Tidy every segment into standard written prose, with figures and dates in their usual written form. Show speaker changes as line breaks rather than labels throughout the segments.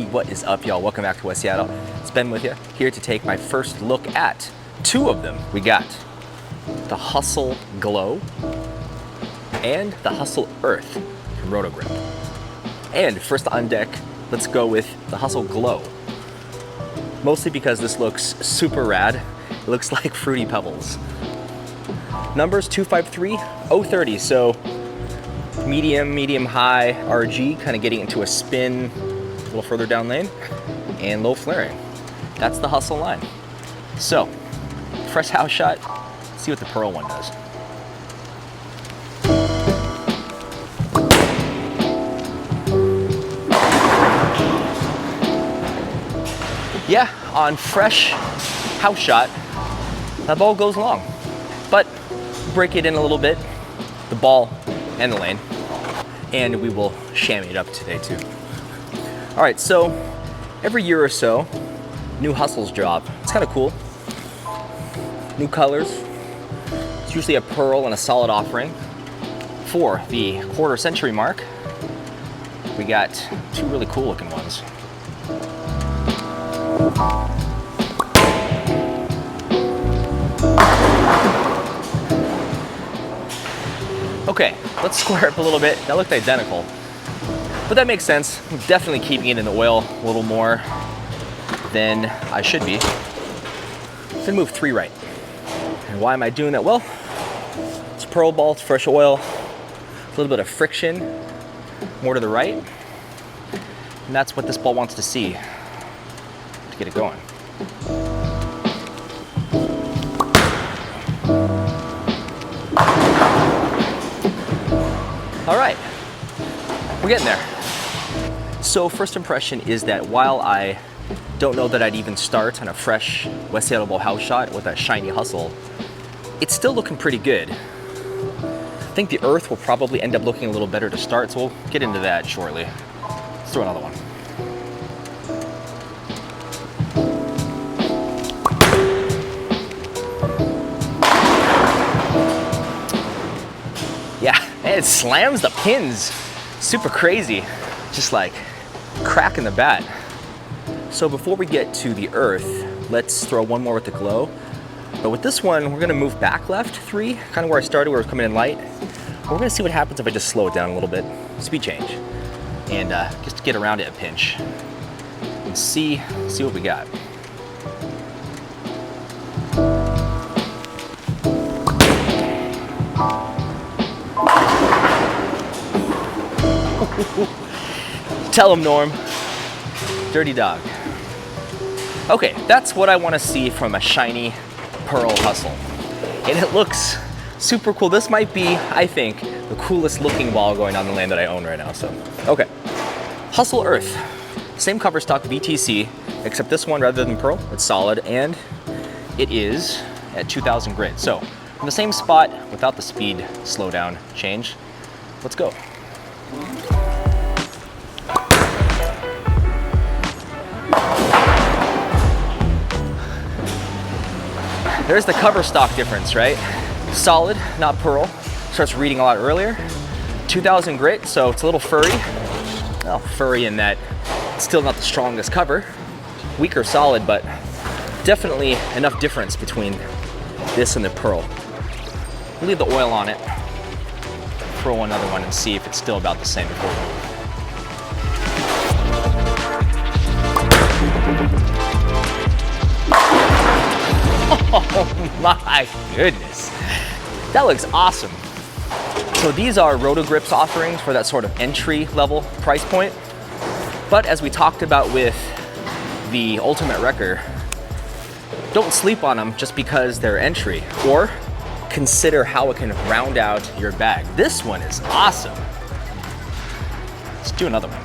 Hey, what is up, y'all? Welcome back to West Seattle. It's Ben with you, here to take my first look at two of them. We got the Hustle Glow and the Hustle Earth from Roto Grip. And first on deck, let's go with the Hustle Glow. Mostly because this looks super rad. It looks like Fruity Pebbles. Numbers 253, 030, so medium high RG, kind of getting into a spin a little further down lane, and low flaring. That's the Hustle line. So, fresh house shot, see what the Pearl one does. Yeah, on fresh house shot, that ball goes long, but break it in a little bit, the ball and the lane, and we will chamois it up today too. All right, so every year or so, new Hustles drop. It's kind of cool. New colors. It's usually a pearl and a solid offering. For the quarter century mark, we got two really cool looking ones. Okay, let's square up a little bit. That looked identical, but that makes sense. I'm definitely keeping it in the oil a little more than I should be. Then move 3 right. And why am I doing that? Well, it's pearl ball, it's fresh oil, a little bit of friction, more to the right. And that's what this ball wants to see to get it going. All right, we're getting there. So first impression is that while I don't know that I'd even start on a fresh West Seattle Bowl house shot with a shiny Hustle, it's still looking pretty good. I think the Earth will probably end up looking a little better to start, so we'll get into that shortly. Let's throw another one. Yeah, and it slams the pins. Super crazy. Just like cracking the bat. So before we get to the Earth, let's throw one more with the Glow. But with this one, we're gonna move back left 3, kind of where I started, where we're coming in light. We're gonna see what happens if I just slow it down a little bit, speed change, and just get around it a pinch and see what we got. Tell him, Norm. Dirty dog. Okay, that's what I want to see from a shiny Pearl Hustle. And it looks super cool. This might be, I think, the coolest looking ball going on the lane that I own right now. So, okay. Hustle Earth. Same cover stock VTC, except this one, rather than Pearl, it's solid, and it is at 2,000 grit. So, from the same spot, without the speed slowdown change, let's go. There's the cover stock difference, right? Solid, not Pearl. Starts reading a lot earlier. 2,000 grit, so it's a little furry. Well, furry in that it's still not the strongest cover. Weaker solid, but definitely enough difference between this and the Pearl. We'll leave the oil on it. Throw another one and see if it's still about the same before we move. Oh my goodness, that looks awesome. So these are Roto Grip's offerings for that sort of entry level price point. But as we talked about with the Ultimate Wrecker, don't sleep on them just because they're entry, or consider how it can round out your bag. This one is awesome. Let's do another one.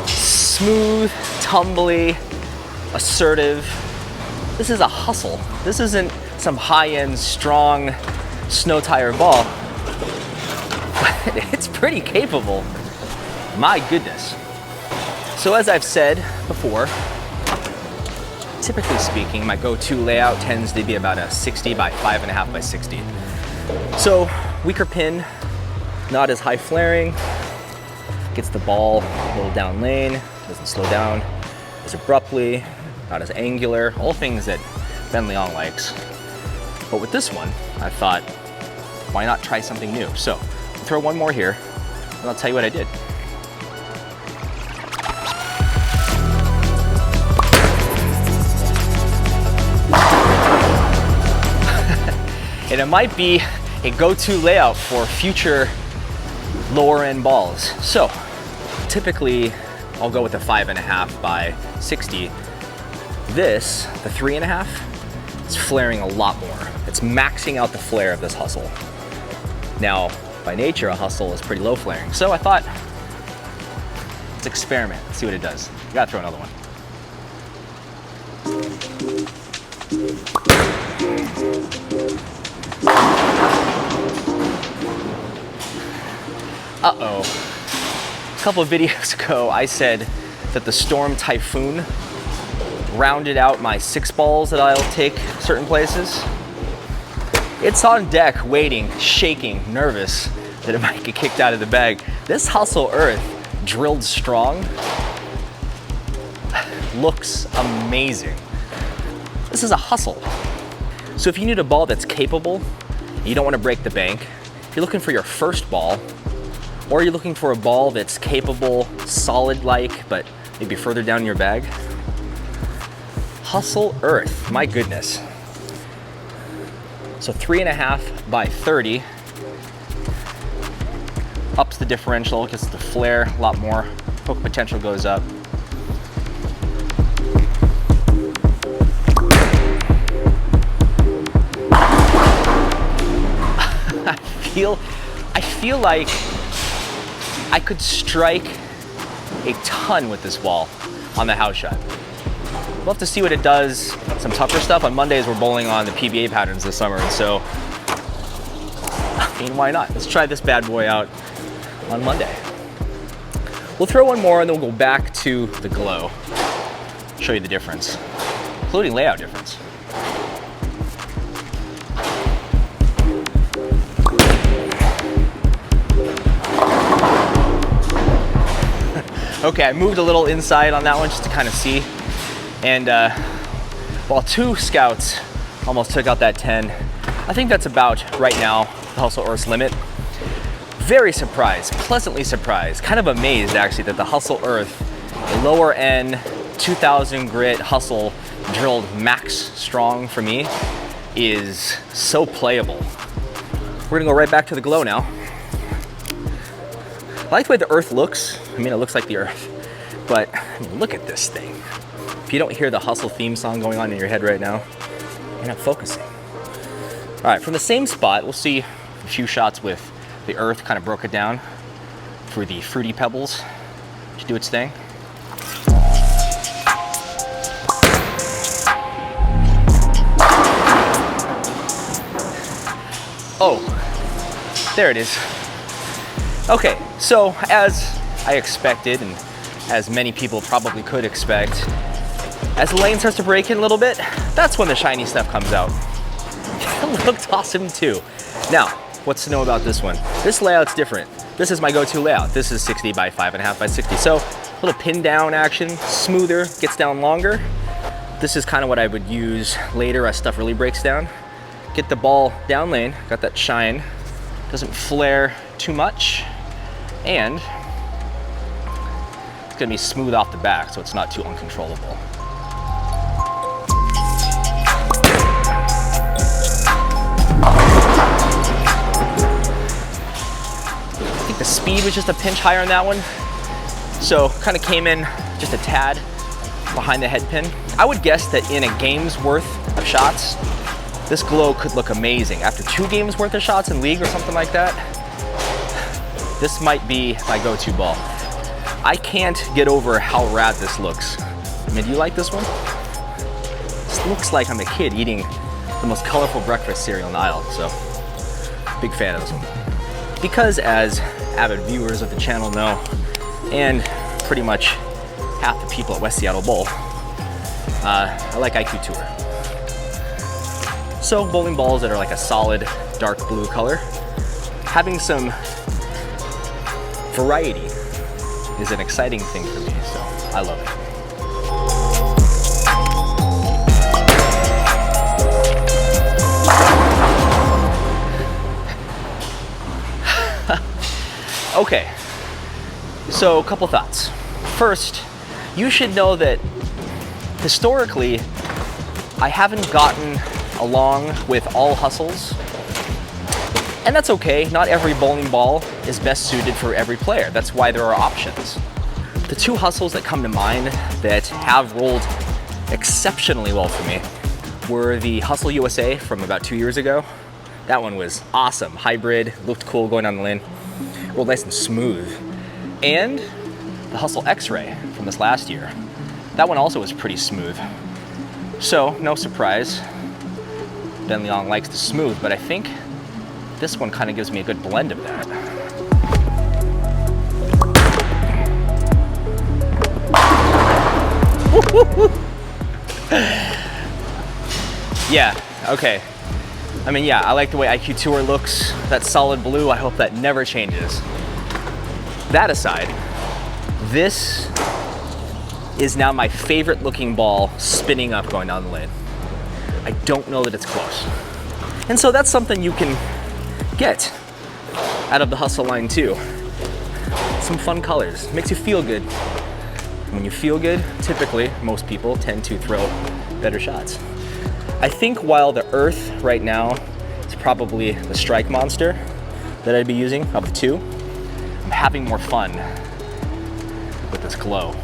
Smooth, tumbly, assertive. This is a Hustle. This isn't some high-end, strong snow tire ball. But it's pretty capable. My goodness. So as I've said before, typically speaking, my go-to layout tends to be about a 60 by 5.5 by 60. So weaker pin, not as high flaring, gets the ball a little down lane, doesn't slow down as abruptly, not as angular, all things that Ben Leon likes. But with this one, I thought, why not try something new? So I'll throw one more here, and I'll tell you what I did. And it might be a go-to layout for future lower end balls. So typically I'll go with a 5.5 by 60. This, the 3.5, is flaring a lot more. It's maxing out the flare of this Hustle. Now, by nature, a Hustle is pretty low flaring. So I thought, let's experiment, see what it does. I gotta throw another one. Uh-oh. A couple of videos ago, I said that the Storm Typhoon rounded out my 6 balls that I'll take certain places. It's on deck, waiting, shaking, nervous that it might get kicked out of the bag. This Hustle Earth, drilled strong, looks amazing. This is a Hustle. So if you need a ball that's capable, you don't want to break the bank, if you're looking for your first ball, or you're looking for a ball that's capable, solid-like, but maybe further down your bag, Hustle Earth, my goodness. So 3.5 by 30, ups the differential, gets the flare a lot more, hook potential goes up. I feel like I could strike a ton with this ball on the house shot. We'll have to see what it does, some tougher stuff. On Mondays, we're bowling on the PBA patterns this summer, and so, I mean, why not? Let's try this bad boy out on Monday. We'll throw one more, and then we'll go back to the Glow, show you the difference, including layout difference. Okay, I moved a little inside on that one just to kind of see. And while 2 scouts almost took out that 10, I think that's about, right now, the Hustle Earth's limit. Very surprised, pleasantly surprised, kind of amazed actually that the Hustle Earth, a lower end 2000 grit Hustle drilled max strong for me, is so playable. We're gonna go right back to the Glow now. I like the way the Earth looks. I mean, it looks like the Earth, but I mean, look at this thing. If you don't hear the Hustle theme song going on in your head right now, you're not focusing. All right, from the same spot, we'll see a few shots with the Earth, kind of broke it down for the Fruity Pebbles to do its thing. Oh, there it is. Okay, so as I expected, and as many people probably could expect, as the lane starts to break in a little bit, that's when the shiny stuff comes out. It looked awesome too. Now, what's to know about this one? This layout's different. This is my go-to layout. This is 60 by 5.5 by 60. So a little pin down action, smoother, gets down longer. This is kind of what I would use later as stuff really breaks down. Get the ball down lane, got that shine, doesn't flare too much, and it's gonna be smooth off the back so it's not too uncontrollable. I think the speed was just a pinch higher on that one, so kind of came in just a tad behind the head pin. I would guess that in a game's worth of shots, this Glow could look amazing. After 2 games worth of shots in league or something like that, this might be my go-to ball. I can't get over how rad this looks. I mean, do you like this one? This looks like I'm a kid eating the most colorful breakfast cereal in the aisle, so big fan of this one. Because as avid viewers of the channel know, and pretty much half the people at West Seattle Bowl, I like IQ Tour. So bowling balls that are like a solid dark blue color, having some variety is an exciting thing for me, so I love it. Okay, so a couple thoughts. First, you should know that historically, I haven't gotten along with all hustles, and that's okay. Not every bowling ball is best suited for every player. That's why there are options. The two hustles that come to mind that have rolled exceptionally well for me were the Hustle USA from about 2 years ago. That one was awesome, hybrid, looked cool going on the lane, rolled nice and smooth. And the Hustle X-Ray from this last year. That one also was pretty smooth. So, no surprise, Ben Leong likes the smooth, but I think this one kind of gives me a good blend of that. Yeah, okay. I mean, yeah, I like the way IQ Tour looks. That solid blue, I hope that never changes. That aside, this is now my favorite looking ball spinning up going down the lane. I don't know that it's close. And so that's something you can get out of the Hustle line too. Some fun colors, makes you feel good. When you feel good, typically, most people tend to throw better shots. I think while the Earth right now is probably the strike monster that I'd be using of the two, I'm having more fun with this glow.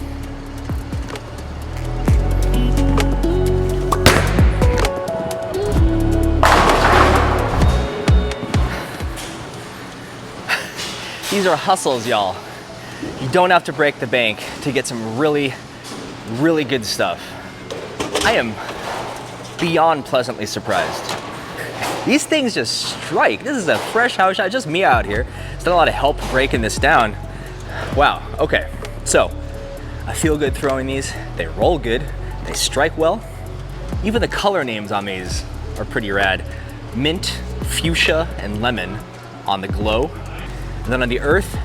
These are hustles, y'all. You don't have to break the bank to get some really, really good stuff. I am beyond pleasantly surprised. These things just strike. This is a fresh house shot, just me out here. It's not a lot of help breaking this down. Wow, okay. So, I feel good throwing these. They roll good, they strike well. Even the color names on these are pretty rad. Mint, fuchsia, and lemon on the glow. And then on the Earth,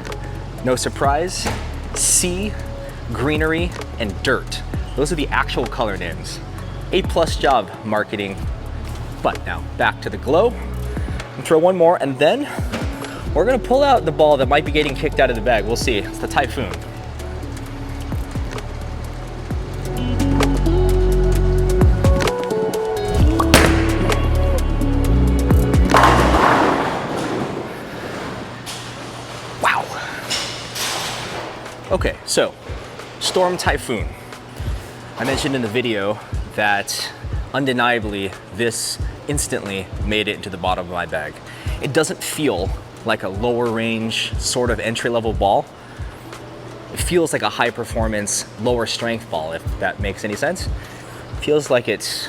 no surprise, sea, greenery, and dirt. Those are the actual color names. A+ job marketing. But now back to the glow. And throw one more, and then we're gonna pull out the ball that might be getting kicked out of the bag. We'll see. It's the Typhoon. Okay, so Storm Typhoon. I mentioned in the video that undeniably this instantly made it into the bottom of my bag. It doesn't feel like a lower range sort of entry-level ball. It feels like a high performance, lower strength ball, if that makes any sense. It feels like it's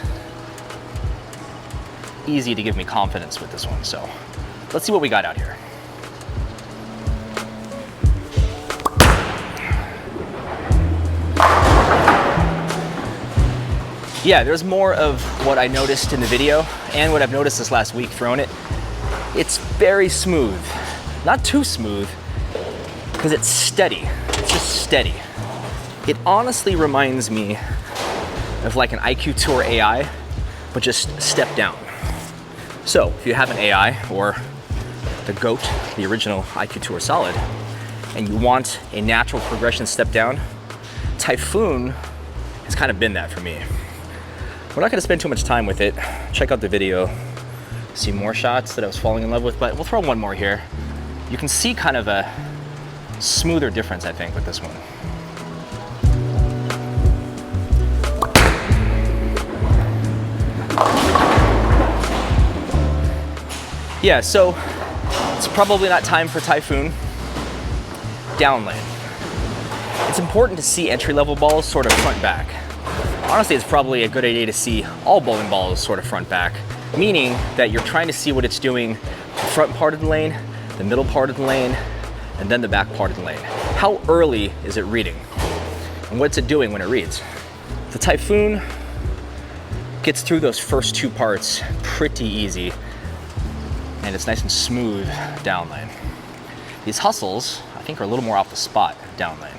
easy to give me confidence with this one, so let's see what we got out here. Yeah, there's more of what I noticed in the video and what I've noticed this last week throwing it. It's very smooth. Not too smooth, because it's steady. It's just steady. It honestly reminds me of like an IQ Tour AI, but just step down. So if you have an AI or the GOAT, the original IQ Tour Solid, and you want a natural progression step down, Typhoon has kind of been that for me. We're not gonna spend too much time with it. Check out the video, see more shots that I was falling in love with, but we'll throw one more here. You can see kind of a smoother difference, I think, with this one. Yeah, so it's probably not time for Typhoon. Down lane. It's important to see entry-level balls sort of front back. Honestly, it's probably a good idea to see all bowling balls sort of front back, meaning that you're trying to see what it's doing the front part of the lane, the middle part of the lane, and then the back part of the lane. How early is it reading? And what's it doing when it reads? The Typhoon Gets through those first two parts pretty easy, and it's nice and smooth down lane. These hustles, I think, are a little more off the spot down lane.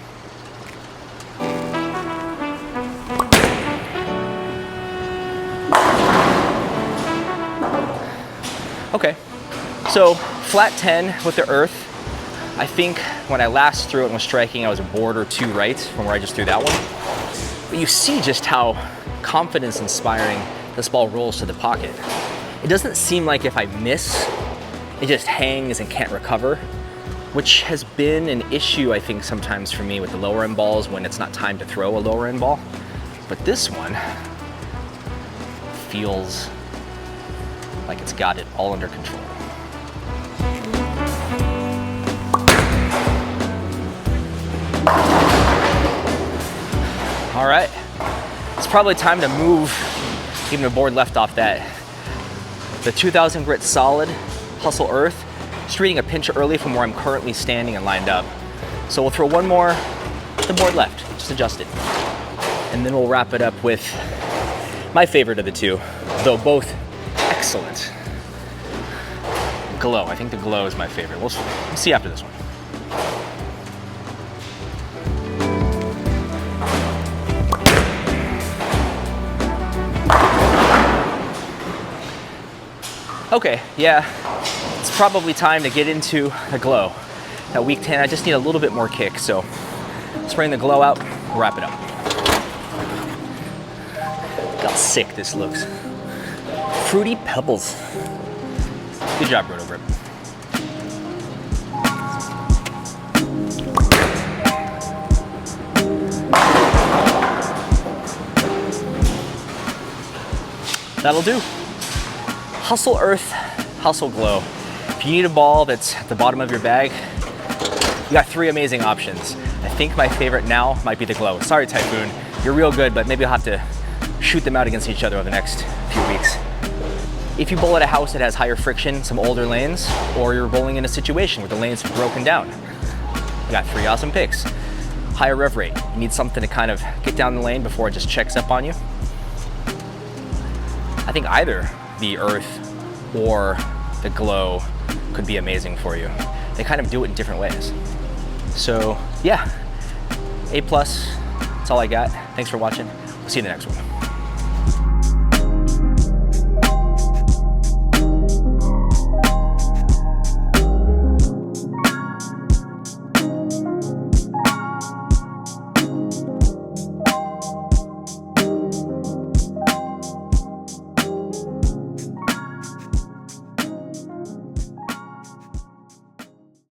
Okay, so flat 10 with the earth. I think when I last threw it and was striking, I was a board or two right from where I just threw that one. But you see just how confidence inspiring this ball rolls to the pocket. It doesn't seem like if I miss, it just hangs and can't recover, which has been an issue, I think, sometimes for me with the lower end balls when it's not time to throw a lower end ball. But this one feels like it's got it all under control. All right, it's probably time to move even a board left off that. The 2000 grit solid Hustle Earth, just reading a pinch early from where I'm currently standing and lined up. So we'll throw one more, the board left, just adjust it. And then we'll wrap it up with my favorite of the two, though both excellent. Glow, I think the Glow is my favorite. We'll see after this one. Okay, yeah, it's probably time to get into the Glow. At week 10, I just need a little bit more kick, so spraying the Glow out, we'll wrap it up. Look how sick this looks. Fruity Pebbles. Good job, Roto Grip. That'll do. Hustle Earth, Hustle Glow. If you need a ball that's at the bottom of your bag, you got three amazing options. I think my favorite now might be the Glow. Sorry, Typhoon, you're real good, but maybe I'll have to shoot them out against each other over the next few weeks. If you bowl at a house that has higher friction, some older lanes, or you're bowling in a situation where the lanes have broken down, I got three awesome picks. Higher rev rate. You need something to kind of get down the lane before it just checks up on you. I think either the Earth or the Glow could be amazing for you. They kind of do it in different ways. So yeah, A+, that's all I got. Thanks for watching. We'll see you in the next one.